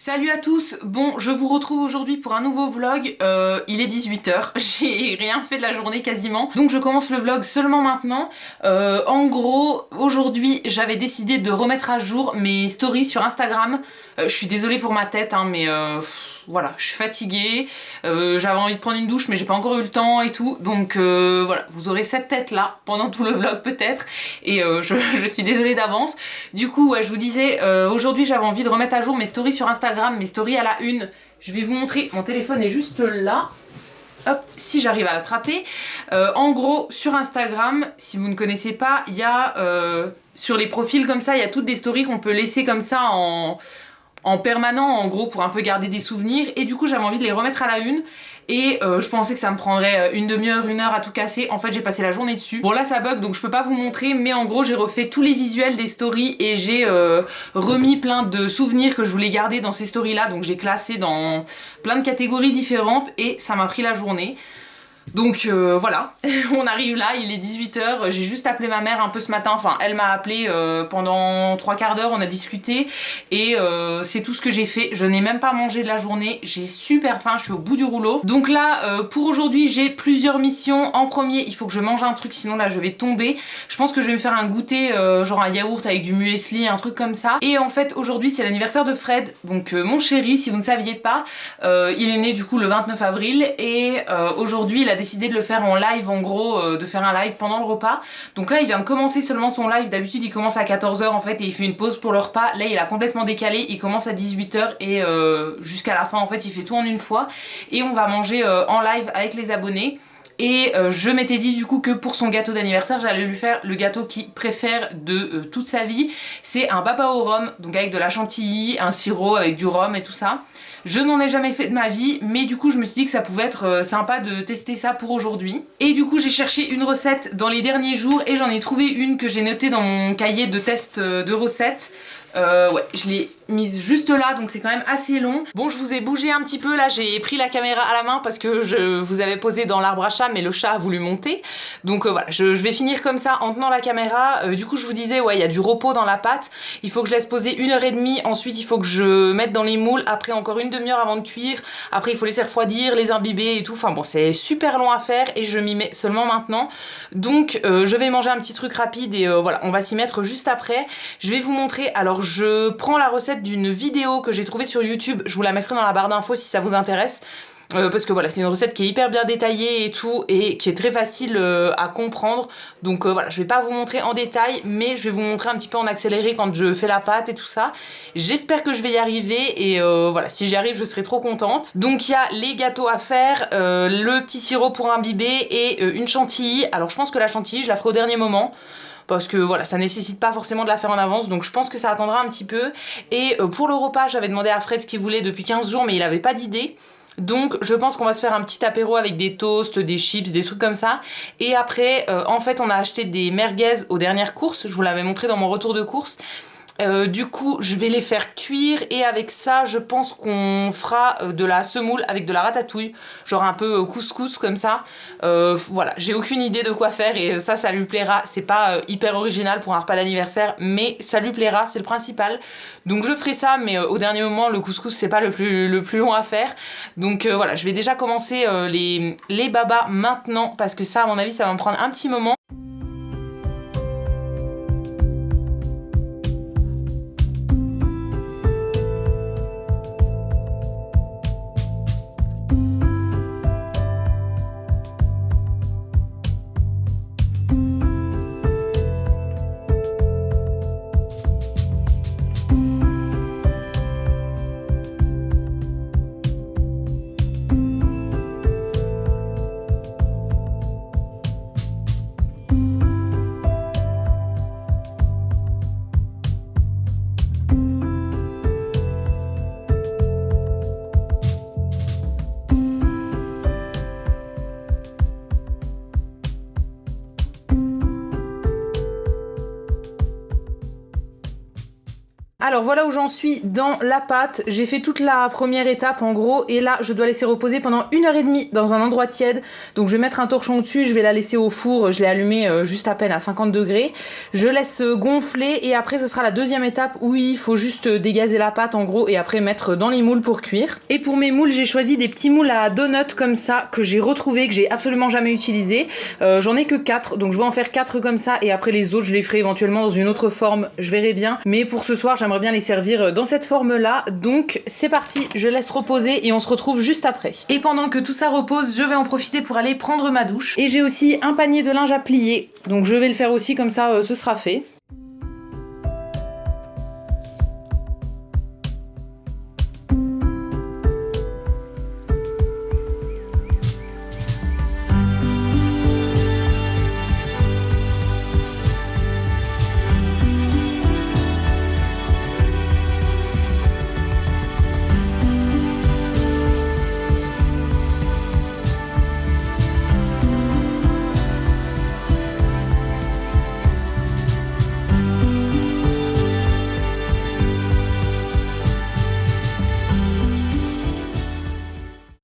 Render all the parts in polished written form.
Salut à tous, bon je vous retrouve aujourd'hui pour un nouveau vlog, il est 18 h, j'ai rien fait de la journée quasiment, donc je commence le vlog seulement maintenant. En gros, aujourd'hui j'avais décidé de remettre à jour mes stories sur Instagram. Je suis désolée pour ma tête hein, mais voilà, je suis fatiguée, j'avais envie de prendre une douche mais j'ai pas encore eu le temps et tout, donc voilà, vous aurez cette tête là pendant tout le vlog peut-être, et je suis désolée d'avance. Du coup ouais, je vous disais, aujourd'hui j'avais envie de remettre à jour mes stories sur Instagram, mes stories à la une. Je vais vous montrer, mon téléphone est juste là. Hop, si j'arrive à l'attraper. En gros, sur Instagram, si vous ne connaissez pas, il y a sur les profils comme ça, il y a toutes des stories qu'on peut laisser comme ça en permanent, en gros, pour un peu garder des souvenirs. Et du coup, j'avais envie de les remettre à la une. Et je pensais que ça me prendrait une demi-heure, une heure à tout casser. En fait, j'ai passé la journée dessus. Bon, là, ça bug, donc je peux pas vous montrer. Mais en gros, j'ai refait tous les visuels des stories et j'ai remis plein de souvenirs que je voulais garder dans ces stories-là. Donc, j'ai classé dans plein de catégories différentes et ça m'a pris la journée. Donc voilà, on arrive là, il est 18 h, j'ai juste appelé ma mère un peu ce matin, enfin elle m'a appelé pendant 3/4 d'heure, on a discuté et c'est tout ce que j'ai fait. Je n'ai même pas mangé de la journée, j'ai super faim, je suis au bout du rouleau. Donc là, pour aujourd'hui, j'ai plusieurs missions. En premier, il faut que je mange un truc, sinon là je vais tomber. Je pense que je vais me faire un goûter, genre un yaourt avec du muesli, un truc comme ça. Et en fait, aujourd'hui c'est l'anniversaire de Fred, donc mon chéri, si vous ne saviez pas, il est né du coup le 29 avril et aujourd'hui il a décidé de le faire en live, en gros, de faire un live pendant le repas. Donc là il vient de commencer seulement son live, d'habitude il commence à 14 h en fait et il fait une pause pour le repas. Là il a complètement décalé, il commence à 18 h et jusqu'à la fin en fait il fait tout en une fois. Et on va manger en live avec les abonnés. Et je m'étais dit du coup que pour son gâteau d'anniversaire j'allais lui faire le gâteau qu'il préfère de toute sa vie. C'est un baba au rhum, donc avec de la chantilly, un sirop avec du rhum et tout ça. Je n'en ai jamais fait de ma vie, mais du coup je me suis dit que ça pouvait être sympa de tester ça pour aujourd'hui. Et du coup j'ai cherché une recette dans les derniers jours et j'en ai trouvé une que j'ai notée dans mon cahier de test de recettes. Ouais, je l'ai mise juste là, donc c'est quand même assez long. Bon, je vous ai bougé un petit peu, là j'ai pris la caméra à la main parce que je vous avais posé dans l'arbre à chat, mais le chat a voulu monter. Donc voilà, je vais finir comme ça en tenant la caméra. Du coup je vous disais, ouais, il y a du repos dans la pâte. Il faut que je laisse poser 1 h 30, ensuite il faut que je mette dans les moules, après encore une demi-heure avant de cuire. Après il faut laisser refroidir, les imbiber et tout. Enfin bon, c'est super long à faire et je m'y mets seulement maintenant. Donc je vais manger un petit truc rapide et voilà, on va s'y mettre juste après. Je vais vous montrer, alors je prends la recette d'une vidéo que j'ai trouvée sur YouTube, je vous la mettrai dans la barre d'infos si ça vous intéresse. Parce que voilà, c'est une recette qui est hyper bien détaillée et tout, et qui est très facile à comprendre. Donc voilà, je vais pas vous montrer en détail, mais je vais vous montrer un petit peu en accéléré quand je fais la pâte et tout ça. J'espère que je vais y arriver, et voilà, si j'y arrive, je serai trop contente. Donc il y a les gâteaux à faire, le petit sirop pour imbiber, et une chantilly. Alors je pense que la chantilly, je la ferai au dernier moment. Parce que voilà, ça nécessite pas forcément de la faire en avance, donc je pense que ça attendra un petit peu. Et pour le repas, j'avais demandé à Fred ce qu'il voulait depuis 15 jours, mais il avait pas d'idée. Donc je pense qu'on va se faire un petit apéro avec des toasts, des chips, des trucs comme ça. Et après, en fait, on a acheté des merguez aux dernières courses, je vous l'avais montré dans mon retour de course. Du coup je vais les faire cuire et avec ça je pense qu'on fera de la semoule avec de la ratatouille, genre un peu couscous comme ça. Voilà, j'ai aucune idée de quoi faire et ça lui plaira. C'est pas hyper original pour un repas d'anniversaire, mais ça lui plaira, c'est le principal. Donc je ferai ça, mais au dernier moment le couscous c'est pas le plus long à faire. Donc voilà, je vais déjà commencer les babas maintenant parce que ça à mon avis ça va me prendre un petit moment. Alors voilà où j'en suis dans la pâte. J'ai fait toute la première étape en gros et là je dois laisser reposer pendant 1h30 dans un endroit tiède. Donc je vais mettre un torchon dessus, je vais la laisser au four, je l'ai allumé juste à peine à 50 degrés. Je laisse gonfler et après ce sera la deuxième étape où il faut juste dégazer la pâte en gros et après mettre dans les moules pour cuire. Et pour mes moules j'ai choisi des petits moules à donuts comme ça que j'ai retrouvés, que j'ai absolument jamais utilisé. J'en ai que 4 donc je vais en faire 4 comme ça et après les autres je les ferai éventuellement dans une autre forme, je verrai bien. Mais pour ce soir j'aimerais bien les servir dans cette forme là, donc c'est parti, je laisse reposer et on se retrouve juste après. Et pendant que tout ça repose, je vais en profiter pour aller prendre ma douche. Et j'ai aussi un panier de linge à plier, donc je vais le faire aussi comme ça ce sera fait.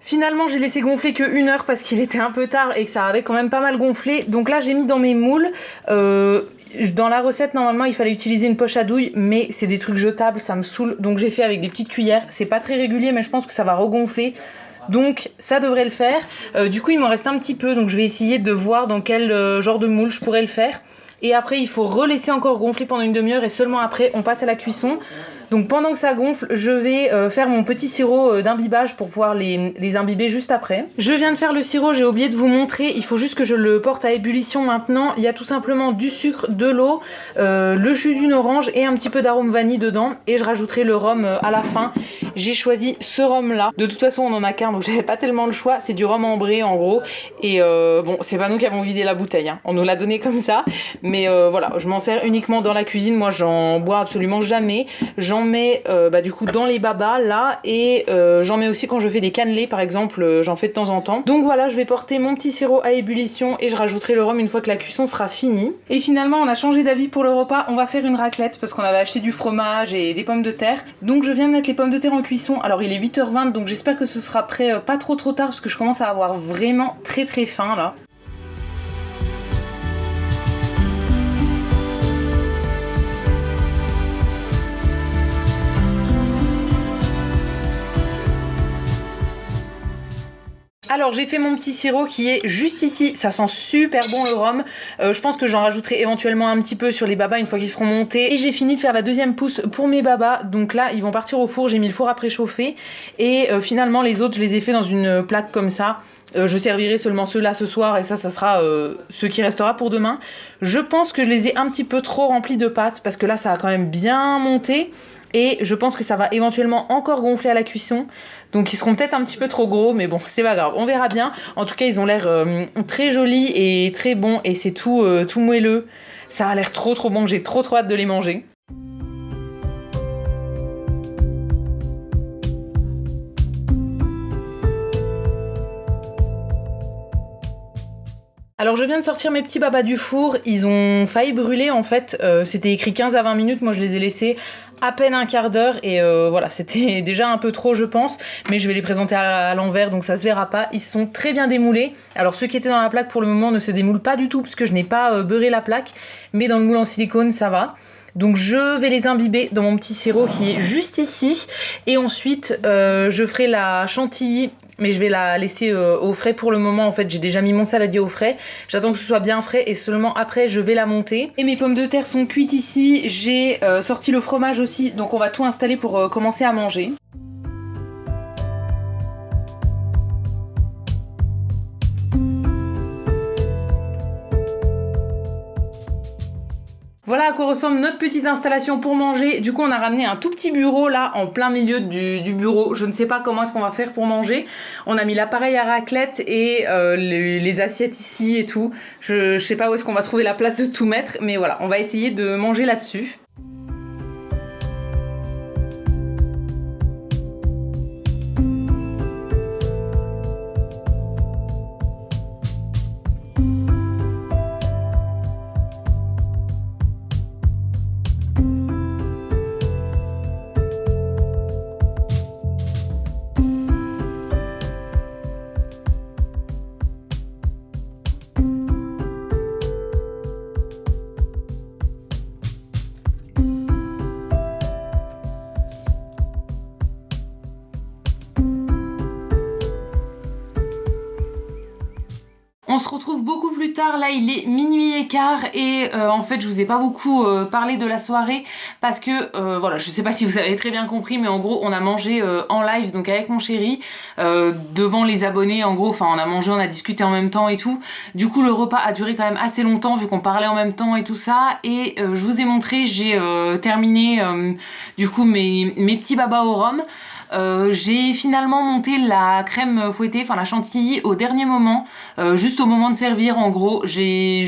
Finalement j'ai laissé gonfler que 1 heure parce qu'il était un peu tard et que ça avait quand même pas mal gonflé. Donc là j'ai mis dans mes moules. Dans la recette normalement il fallait utiliser une poche à douille mais c'est des trucs jetables, ça me saoule. Donc j'ai fait avec des petites cuillères. C'est pas très régulier mais je pense que ça va regonfler. Donc ça devrait le faire. Du coup il m'en reste un petit peu donc je vais essayer de voir dans quel genre de moule je pourrais le faire. Et après il faut relaisser encore gonfler pendant une demi-heure et seulement après on passe à la cuisson. Donc pendant que ça gonfle, je vais faire mon petit sirop d'imbibage pour pouvoir les imbiber juste après. Je viens de faire le sirop, j'ai oublié de vous montrer, il faut juste que je le porte à ébullition maintenant. Il y a tout simplement du sucre, de l'eau, le jus d'une orange et un petit peu d'arôme vanille dedans. Et je rajouterai le rhum à la fin. J'ai choisi ce rhum là. De toute façon on en a qu'un donc j'avais pas tellement le choix. C'est du rhum ambré en gros. Et bon c'est pas nous qui avons vidé la bouteille, hein. On nous l'a donné comme ça. Mais voilà, je m'en sers uniquement dans la cuisine. Moi j'en bois absolument jamais. J'en mets du coup dans les babas là et j'en mets aussi quand je fais des cannelés par exemple, j'en fais de temps en temps. Donc voilà, je vais porter mon petit sirop à ébullition et je rajouterai le rhum une fois que la cuisson sera finie. Et finalement on a changé d'avis pour le repas, on va faire une raclette parce qu'on avait acheté du fromage et des pommes de terre. Donc je viens de mettre les pommes de terre en cuisson, alors il est 8h20 donc j'espère que ce sera prêt pas trop tard parce que je commence à avoir vraiment très faim là. Alors j'ai fait mon petit sirop qui est juste ici, ça sent super bon le rhum. Je pense que j'en rajouterai éventuellement un petit peu sur les babas une fois qu'ils seront montés. Et j'ai fini de faire la deuxième pousse pour mes babas, donc là ils vont partir au four, j'ai mis le four à préchauffer. Et finalement les autres je les ai fait dans une plaque comme ça. Je servirai seulement ceux-là ce soir et ça sera ce qui restera pour demain. Je pense que je les ai un petit peu trop remplis de pâtes parce que là ça a quand même bien monté. Et je pense que ça va éventuellement encore gonfler à la cuisson. Donc ils seront peut-être un petit peu trop gros, mais bon, c'est pas grave, on verra bien. En tout cas, ils ont l'air très jolis et très bons et c'est tout moelleux. Ça a l'air trop bon, j'ai trop hâte de les manger. Alors je viens de sortir mes petits babas du four, ils ont failli brûler en fait, c'était écrit 15 à 20 minutes, moi je les ai laissés à peine un quart d'heure et voilà, c'était déjà un peu trop je pense, mais je vais les présenter à l'envers donc ça se verra pas. Ils sont très bien démoulés, alors ceux qui étaient dans la plaque pour le moment ne se démoulent pas du tout parce que je n'ai pas beurré la plaque, mais dans le moule en silicone ça va. Donc je vais les imbiber dans mon petit sirop qui est juste ici et ensuite je ferai la chantilly. Mais je vais la laisser au frais pour le moment. En fait, j'ai déjà mis mon saladier au frais. J'attends que ce soit bien frais et seulement après, je vais la monter. Et mes pommes de terre sont cuites ici. J'ai sorti le fromage aussi. Donc on va tout installer pour commencer à manger. Voilà à quoi ressemble notre petite installation pour manger. Du coup on a ramené un tout petit bureau là en plein milieu du bureau. Je ne sais pas comment est-ce qu'on va faire pour manger. On a mis l'appareil à raclette et les assiettes ici et tout. Je sais pas où est-ce qu'on va trouver la place de tout mettre, mais voilà, on va essayer de manger là-dessus. On se retrouve beaucoup plus tard, là il est minuit et quart et en fait je vous ai pas beaucoup parlé de la soirée parce que voilà, je sais pas si vous avez très bien compris mais en gros on a mangé en live donc avec mon chéri devant les abonnés en gros, enfin on a mangé, on a discuté en même temps et tout. Du coup le repas a duré quand même assez longtemps vu qu'on parlait en même temps et tout ça et je vous ai montré, j'ai terminé du coup mes petits babas au rhum. J'ai finalement monté la crème fouettée, enfin la chantilly au dernier moment, juste au moment de servir en gros, je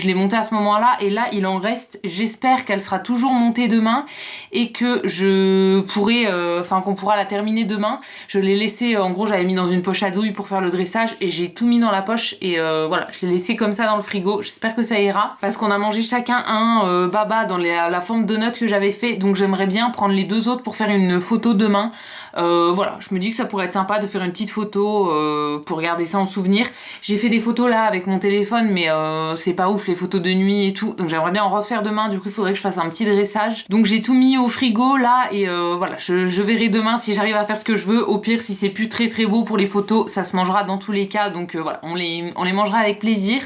l'ai montée à ce moment là et là il en reste, j'espère qu'elle sera toujours montée demain et que je pourrai, enfin qu'on pourra la terminer demain. Je l'ai laissée, en gros j'avais mis dans une poche à douille pour faire le dressage et j'ai tout mis dans la poche et voilà, je l'ai laissé comme ça dans le frigo, j'espère que ça ira parce qu'on a mangé chacun un baba dans la forme de donut que j'avais fait, donc j'aimerais bien prendre les deux autres pour faire une photo demain. Voilà, je me dis que ça pourrait être sympa de faire une petite photo pour garder ça en souvenir. J'ai fait des photos là avec mon téléphone mais c'est pas ouf les photos de nuit et tout, donc j'aimerais bien en refaire demain, du coup il faudrait que je fasse un petit dressage. Donc j'ai tout mis au frigo là et voilà, je verrai demain si j'arrive à faire ce que je veux. Au pire si c'est plus très beau pour les photos, ça se mangera dans tous les cas, donc voilà, on les mangera avec plaisir.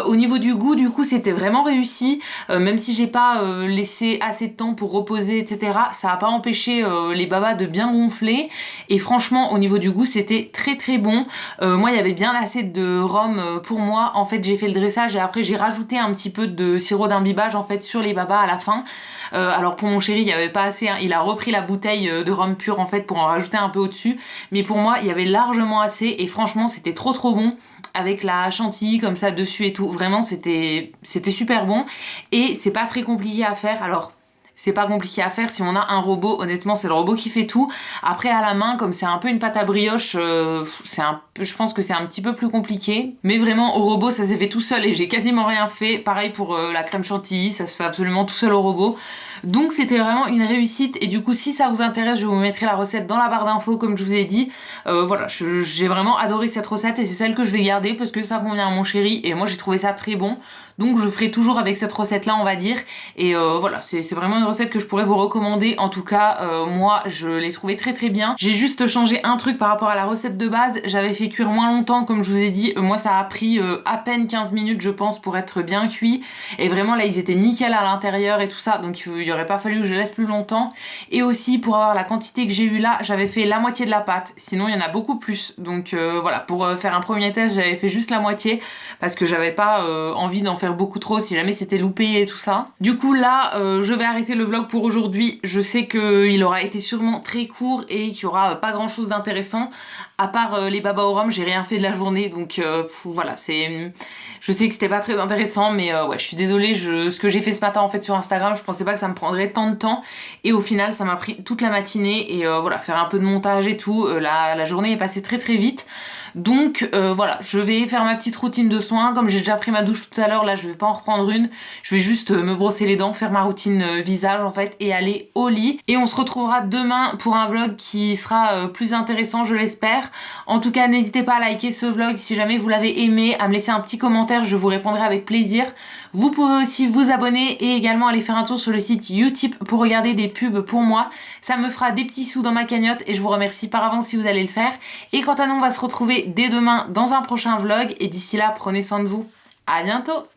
Au niveau du goût, du coup c'était vraiment réussi, même si j'ai pas laissé assez de temps pour reposer etc, ça a pas empêché les babas de bien gonfler et franchement au niveau du goût c'était très bon. Moi il y avait bien assez de rhum pour moi, en fait j'ai fait le dressage et après j'ai rajouté un petit peu de sirop d'imbibage en fait sur les babas à la fin. Alors pour mon chéri il n'y avait pas assez, hein. Il a repris la bouteille de rhum pur en fait pour en rajouter un peu au-dessus, mais pour moi il y avait largement assez et franchement c'était trop bon avec la chantilly comme ça dessus et tout, vraiment c'était super bon et c'est pas très compliqué à faire. Alors c'est pas compliqué à faire si on a un robot, honnêtement c'est le robot qui fait tout. Après à la main, comme c'est un peu une pâte à brioche, je pense que c'est un petit peu plus compliqué. Mais vraiment au robot ça s'est fait tout seul et j'ai quasiment rien fait. Pareil pour la crème chantilly, ça se fait absolument tout seul au robot. Donc c'était vraiment une réussite et du coup si ça vous intéresse je vous mettrai la recette dans la barre d'infos comme je vous ai dit. Voilà, j'ai vraiment adoré cette recette et c'est celle que je vais garder parce que ça convient à mon chéri et moi j'ai trouvé ça très bon. Donc je ferai toujours avec cette recette là on va dire et voilà, c'est vraiment une recette que je pourrais vous recommander. En tout cas moi je l'ai trouvée très bien. J'ai juste changé un truc par rapport à la recette de base, j'avais fait cuire moins longtemps comme je vous ai dit, moi ça a pris à peine 15 minutes je pense pour être bien cuit et vraiment là ils étaient nickel à l'intérieur et tout ça, donc il aurait pas fallu que je laisse plus longtemps. Et aussi pour avoir la quantité que j'ai eu là, j'avais fait la moitié de la pâte, sinon il y en a beaucoup plus. Donc voilà, pour faire un premier test j'avais fait juste la moitié parce que j'avais pas envie d'en faire beaucoup trop si jamais c'était loupé et tout ça. Du coup là je vais arrêter le vlog pour aujourd'hui. Je sais qu'il aura été sûrement très court et qu'il y aura pas grand chose d'intéressant à part les babas au rhum, j'ai rien fait de la journée donc voilà, je sais que c'était pas très intéressant mais ouais je suis désolée, ce que j'ai fait ce matin en fait sur Instagram, je pensais pas que ça me prendrait tant de temps et au final ça m'a pris toute la matinée et voilà, faire un peu de montage et tout, la journée est passée très vite. Donc voilà, je vais faire ma petite routine de soins, comme j'ai déjà pris ma douche tout à l'heure, là je vais pas en reprendre une, je vais juste me brosser les dents, faire ma routine visage en fait et aller au lit. Et on se retrouvera demain pour un vlog qui sera plus intéressant je l'espère. En tout cas n'hésitez pas à liker ce vlog si jamais vous l'avez aimé, à me laisser un petit commentaire, je vous répondrai avec plaisir. Vous pouvez aussi vous abonner et également aller faire un tour sur le site Utip pour regarder des pubs pour moi. Ça me fera des petits sous dans ma cagnotte et je vous remercie par avance si vous allez le faire. Et quant à nous, on va se retrouver dès demain dans un prochain vlog et d'ici là, prenez soin de vous. À bientôt!